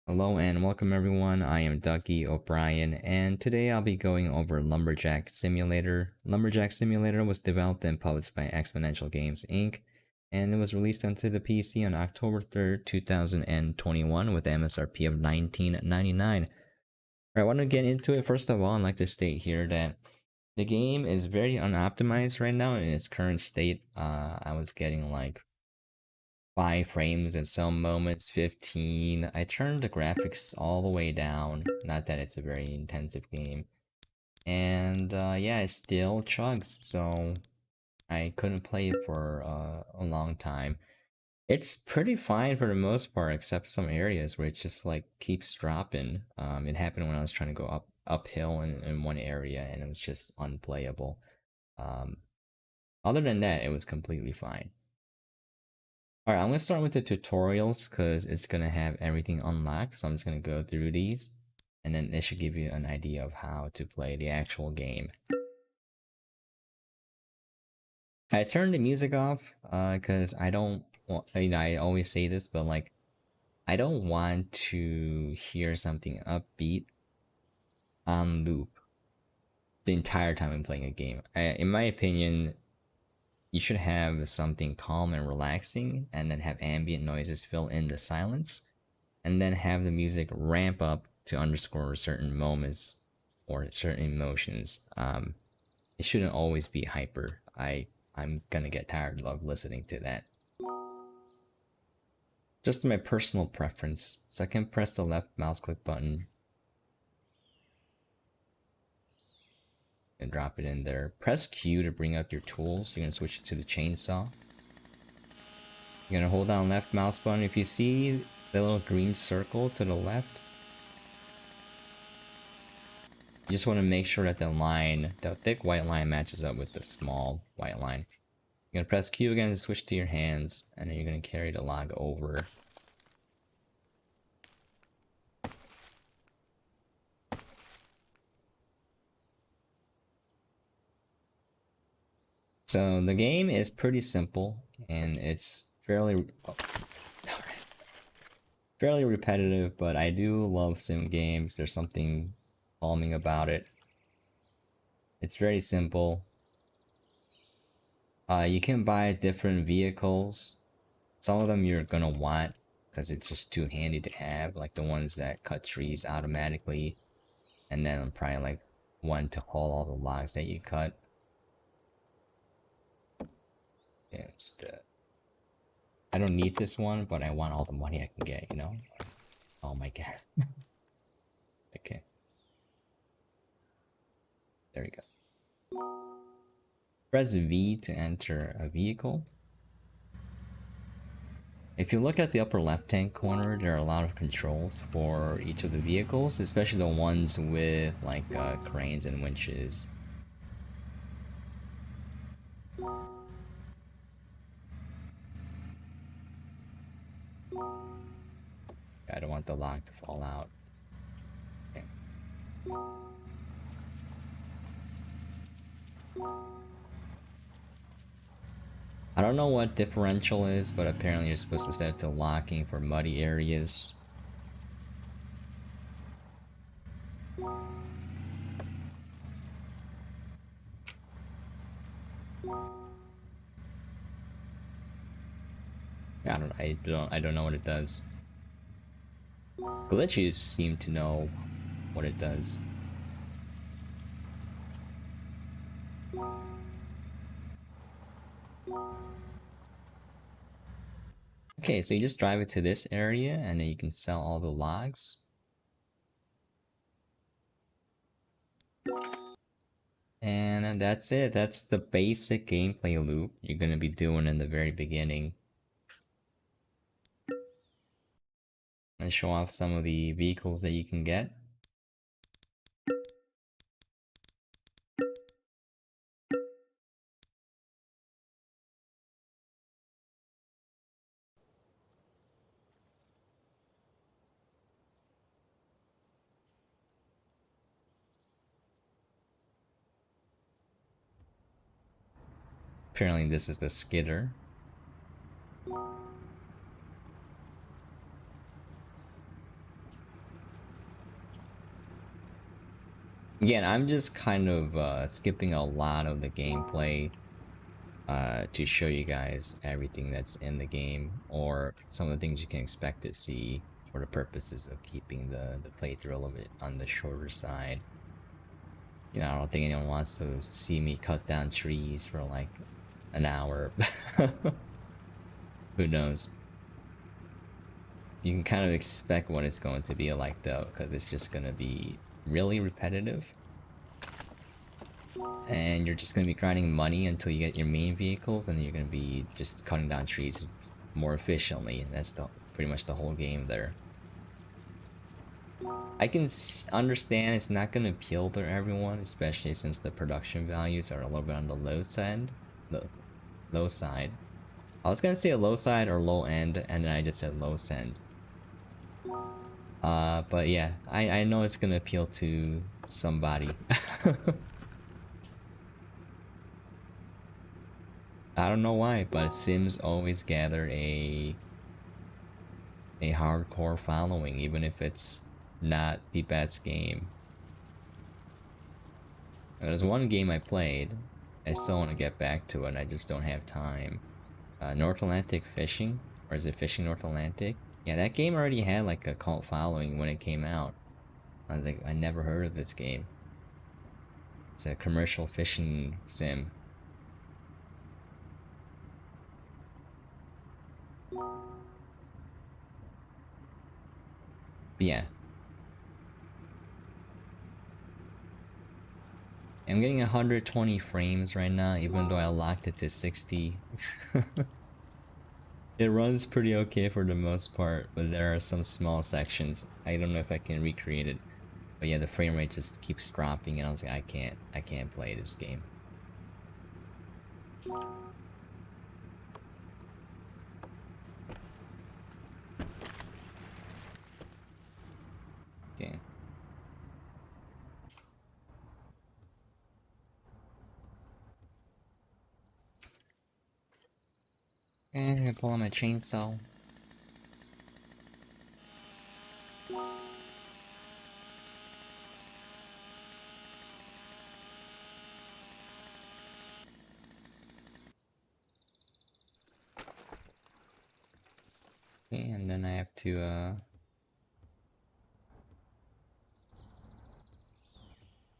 Hello and welcome everyone, I am Ducky Obrien and today I'll be going over Lumberjack Simulator. Lumberjack Simulator was developed and published by Exponential Games Inc. and it was released onto the PC on October 3rd, 2021 with MSRP of $19.99. I want to get into it. First of all, I'd like to state here that the game is very unoptimized right now in its current state. I was getting like 5 frames at some moments, 15. I turned the graphics all the way down. Not that it's a very intensive game. And yeah, it still chugs, so I couldn't play it for a long time. It's pretty fine for the most part, except some areas where it just like keeps dropping. It happened when I was trying to go uphill in one area, and it was just unplayable. Um, Other than that, it was completely fine. Alright, I'm gonna start with the tutorials because it's gonna have everything unlocked. So I'm just gonna go through these, and then it should give you an idea of how to play the actual game. I turned the music off because I don't want, I always say this, but like, I don't want to hear something upbeat on loop the entire time I'm playing a game. In my opinion, you should have something calm and relaxing, and then have ambient noises fill in the silence, and then have the music ramp up to underscore certain moments or certain emotions. It shouldn't always be hyper. I'm gonna get tired of listening to that. Just my personal preference. So I can press the left mouse click button and drop it in there. Press Q to bring up your tools. You're gonna switch it to the chainsaw. You're gonna hold down left mouse button. If you see the little green circle to the left, you just want to make sure that the line, the thick white line, matches up with the small white line. You're gonna press Q again to switch to your hands, and then you're gonna carry the log over. So the game is pretty simple, and it's fairly repetitive, but I do love sim games. There's something calming about it. It's very simple. You can buy different vehicles. Some of them you're gonna want because it's just too handy to have, like the ones that cut trees automatically, and then probably like one to haul all the logs that you cut. Yeah, just I don't need this one, but I want all the money I can get, you know? Oh my god. Okay, there we go. Press V to enter a vehicle. If you look at the upper left hand corner, there are a lot of controls for each of the vehicles, especially the ones with like cranes and winches. I don't want the log to fall out. Okay. I don't know what differential is, but apparently you're supposed to set it to locking for muddy areas. I don't know what it does. Glitches seem to know what it does. Okay, so you just drive it to this area and then you can sell all the logs. And that's it. That's the basic gameplay loop you're going to be doing in the very beginning. And show off some of the vehicles that you can get. Apparently this is the skidder. Again, I'm just kind of skipping a lot of the gameplay to show you guys everything that's in the game, or some of the things you can expect to see for the purposes of keeping the playthrough a little bit on the shorter side. You know, I don't think anyone wants to see me cut down trees for like an hour. Who knows? You can kind of expect what it's going to be like though, because it's just going to be really repetitive. And you're just going to be grinding money until you get your main vehicles, and then you're going to be just cutting down trees more efficiently. And that's pretty much the whole game there. I can understand it's not going to appeal to everyone, especially since the production values are a little bit on the low side. The low side. I was gonna say a low side or low end, and then I just said low send. But yeah, I know it's gonna appeal to somebody. I don't know why, but Sims always gather a hardcore following, even if it's not the best game. There's one game I played. I still want to get back to it. I just don't have time. North Atlantic Fishing, or is it Fishing North Atlantic? Yeah, that game already had like a cult following when it came out. I was like, I never heard of this game. It's a commercial fishing sim. But yeah. I'm getting 120 frames right now, even though I locked it to 60. It runs pretty okay for the most part, but there are some small sections. I don't know if I can recreate it. But yeah, the frame rate just keeps dropping, and I was like, I can't play this game. Okay. And I'm gonna pull out my chainsaw. Okay, and then I have to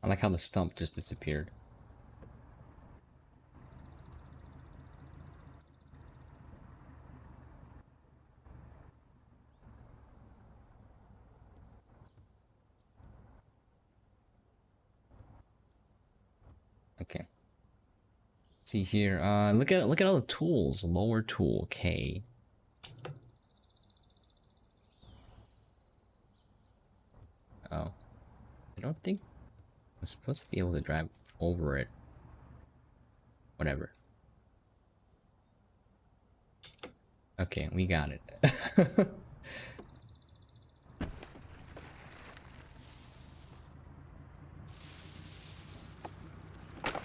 I like how the stump just disappeared. Okay. See here, look at all the tools. Lower tool, K. Oh. I don't think I'm supposed to be able to drive over it. Whatever. Okay, we got it.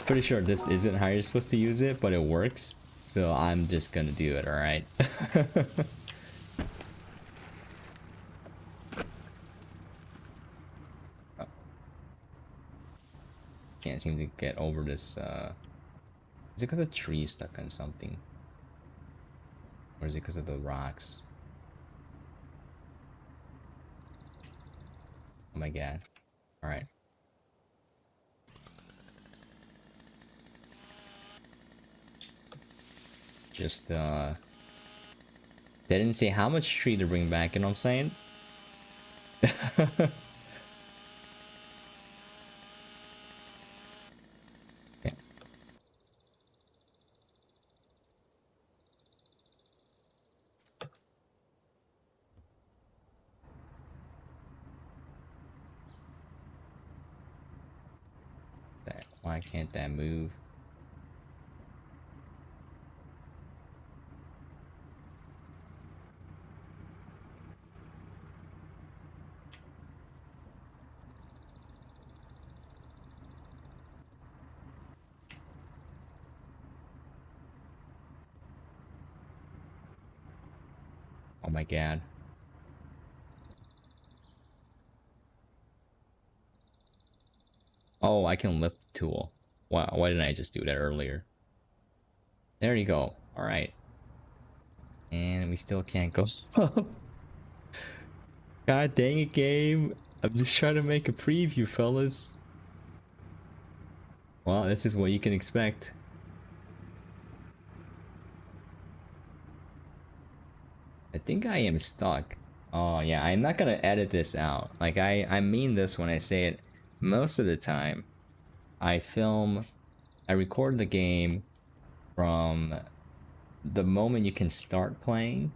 Pretty sure this isn't how you're supposed to use it, but it works. So I'm just gonna do it, alright? Oh. Can't seem to get over this, is it because the tree is stuck on something? Or is it because of the rocks? Oh my god. Alright. Just, they didn't say how much tree to bring back, you know what I'm saying? Okay. Why can't that move? Oh my god. Oh, I can lift the tool. Wow, why didn't I just do that earlier? There you go. Alright. And we still can't go up. God dang it, game. I'm just trying to make a preview, fellas. Well, this is what you can expect. I think I am stuck. Oh yeah, I'm not gonna edit this out. Like I mean this when I say it. Most of the time, I record the game from the moment you can start playing,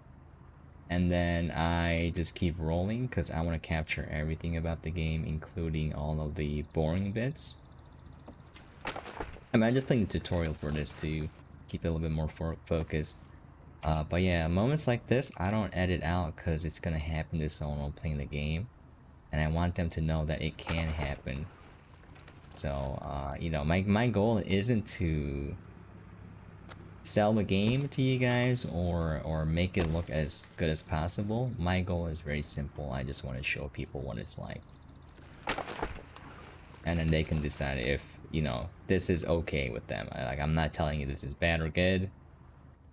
and then I just keep rolling because I want to capture everything about the game, including all of the boring bits. I mean, I'm just playing the tutorial for this to keep it a little bit more focused. But yeah, moments like this, I don't edit out because it's gonna happen to someone while playing the game, and I want them to know that it can happen. So, you know, my goal isn't to sell the game to you guys or make it look as good as possible. My goal is very simple. I just want to show people what it's like, and then they can decide if, you know, this is okay with them. Like, I'm not telling you this is bad or good.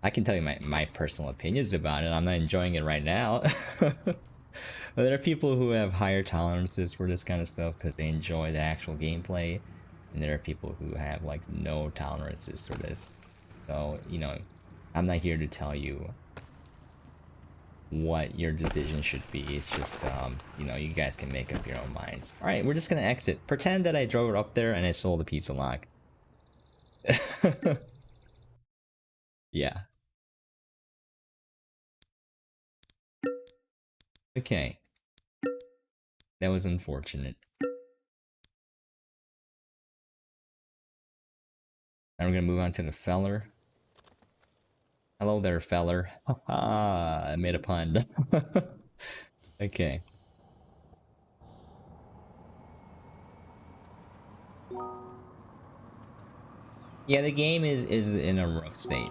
I can tell you my personal opinions about it. I'm not enjoying it right now. But there are people who have higher tolerances for this kind of stuff because they enjoy the actual gameplay, and there are people who have like no tolerances for this. So, you know, I'm not here to tell you what your decision should be. It's just, you know, you guys can make up your own minds. All right, we're just gonna exit. Pretend that I drove it up there and I sold a piece of lock. Yeah. Okay. That was unfortunate. Now we're gonna move on to the feller. Hello there, feller. Ah, I made a pun. Okay. Yeah, the game is in a rough state.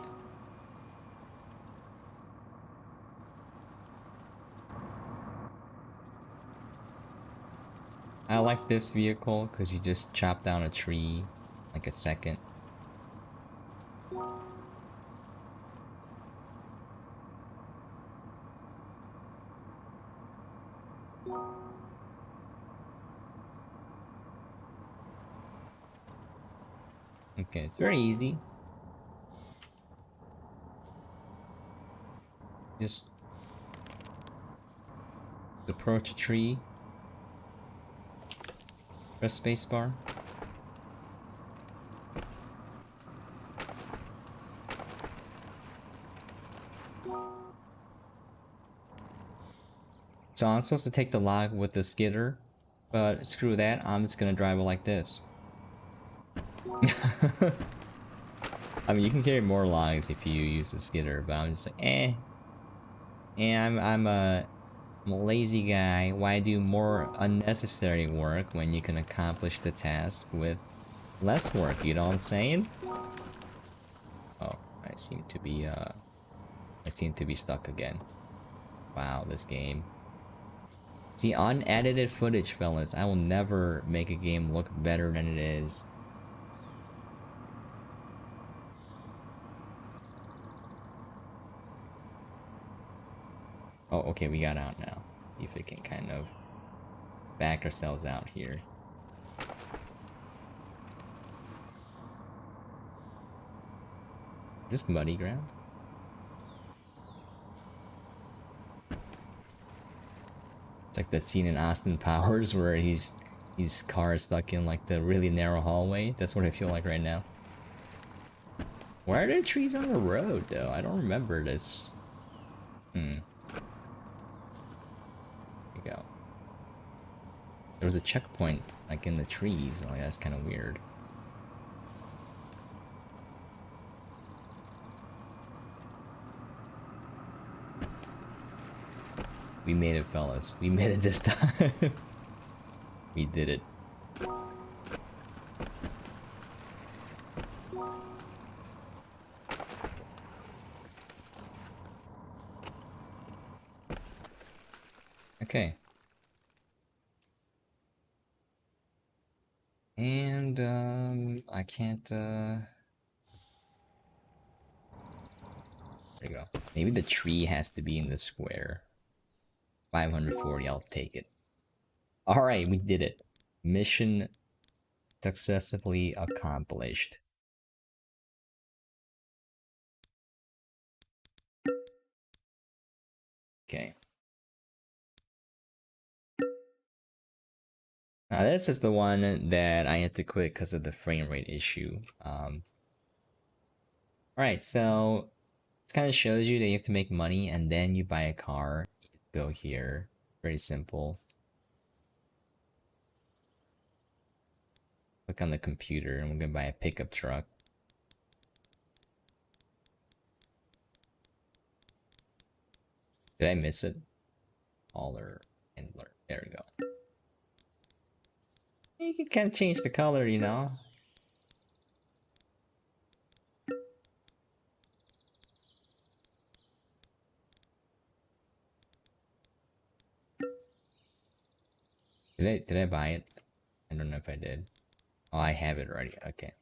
I like this vehicle because you just chop down a tree like a second. Okay, it's very easy. Just approach a tree, press spacebar. So I'm supposed to take the log with the skidder, but screw that, I'm just gonna drive it like this. I mean, you can carry more logs if you use the skidder, but I'm just like, eh. And I'm a lazy guy. Why do more unnecessary work when you can accomplish the task with less work? You know what I'm saying? Oh, I seem to be stuck again. Wow, this game. See, unedited footage, fellas. I will never make a game look better than it is. Oh, okay, we got out now. See if we can kind of back ourselves out here. Just muddy ground? It's like that scene in Austin Powers where his car is stuck in like the really narrow hallway. That's what I feel like right now. Why are there trees on the road though? I don't remember this. Hmm. There we go. There was a checkpoint like in the trees. Like that's kind of weird. We made it, fellas. We made it this time. We did it. Okay. And I can't there you go. Maybe the tree has to be in the square. 540, I'll take it. Alright, we did it. Mission successfully accomplished. Okay. Now this is the one that I had to quit because of the frame rate issue. Alright, so this kind of shows you that you have to make money and then you buy a car. You go here. Very simple. Click on the computer and we're gonna buy a pickup truck. Did I miss it? Hauler, handler. There we go. You can kind of change the color, you know. Did I buy it? I don't know if I did. Oh, I have it already. Okay.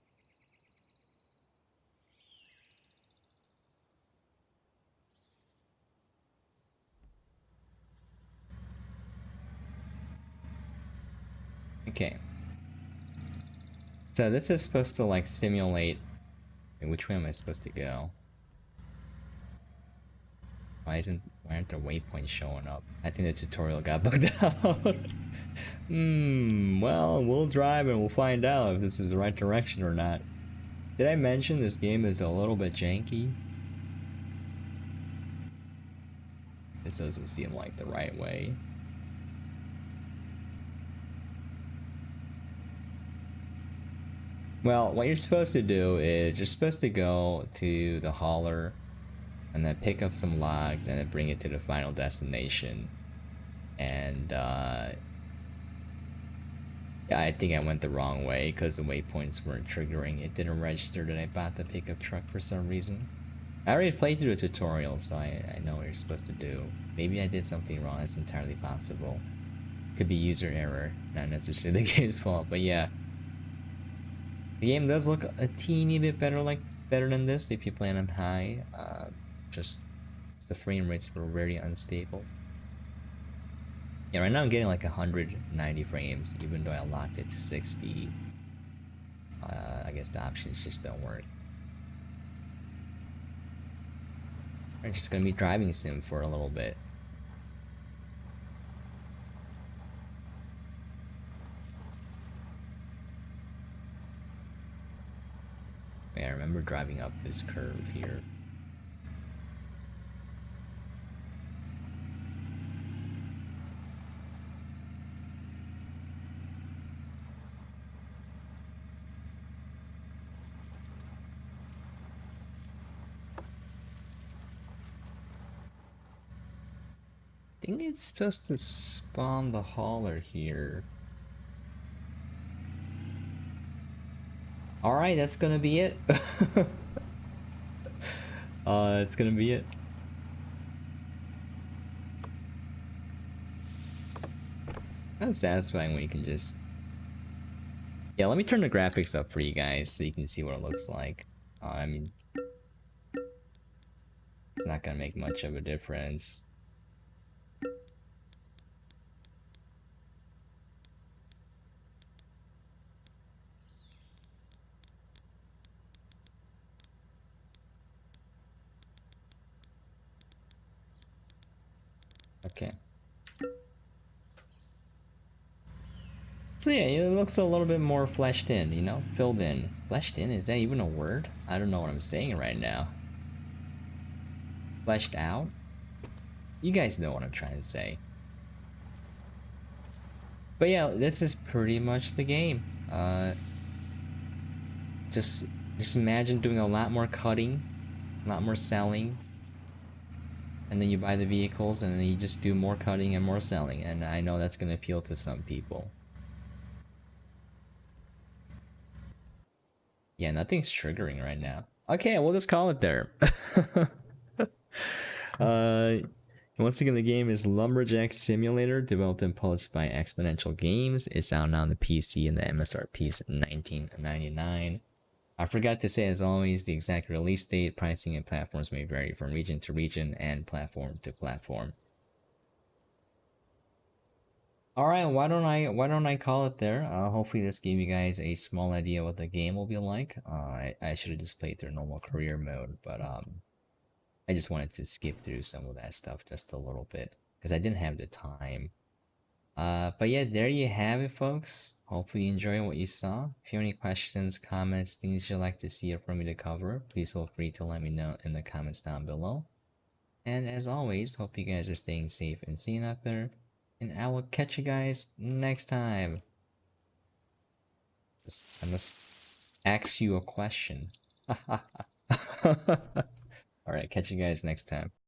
Okay. So this is supposed to like simulate. Which way am I supposed to go? Why aren't the waypoints showing up? I think the tutorial got bugged out. Well, we'll drive and we'll find out if this is the right direction or not. Did I mention this game is a little bit janky? This doesn't seem like the right way. Well, what you're supposed to do is you're supposed to go to the hauler and then pick up some logs and then bring it to the final destination. And yeah, I think I went the wrong way because the waypoints weren't triggering. It didn't register that I bought the pickup truck for some reason. I already played through the tutorial, so I know what you're supposed to do. Maybe I did something wrong. That's entirely possible. Could be user error, not necessarily the game's fault, but yeah. The game does look a teeny bit better than this if you play it on high. Just the frame rates were very unstable. Yeah, right now I'm getting like 190 frames, even though I locked it to 60. I guess the options just don't work. I'm just gonna be driving sim for a little bit. Yeah, I remember driving up this curve here. I think it's supposed to spawn the hauler here. Alright, that's gonna be it. That's gonna be it. That's satisfying when you can just... Yeah, let me turn the graphics up for you guys so you can see what it looks like. I mean... It's not gonna make much of a difference. Okay. So yeah, it looks a little bit more fleshed in, you know? Filled in. Fleshed in? Is that even a word? I don't know what I'm saying right now. Fleshed out? You guys know what I'm trying to say. But yeah, this is pretty much the game. Just imagine doing a lot more cutting, a lot more selling, and then you buy the vehicles and then you just do more cutting and more selling, and I know that's gonna appeal to some people. Yeah, nothing's triggering right now. Okay, we'll just call it there. uh Once again, the game is Lumberjack Simulator, developed and published by Exponential Games. It's out now on the PC and the MSRP is $19.99. I forgot to say, as always, the exact release date, pricing, and platforms may vary from region to region and platform to platform. All right, why don't I call it there? Hopefully this gave you guys a small idea what the game will be like. I should have just played through normal career mode, but I just wanted to skip through some of that stuff just a little bit because I didn't have the time. But yeah, there you have it, folks. Hopefully you enjoy what you saw. If you have any questions, comments, things you'd like to see or for me to cover, please feel free to let me know in the comments down below. And as always, hope you guys are staying safe and sane out there. And I will catch you guys next time. I must ask you a question. Alright, catch you guys next time.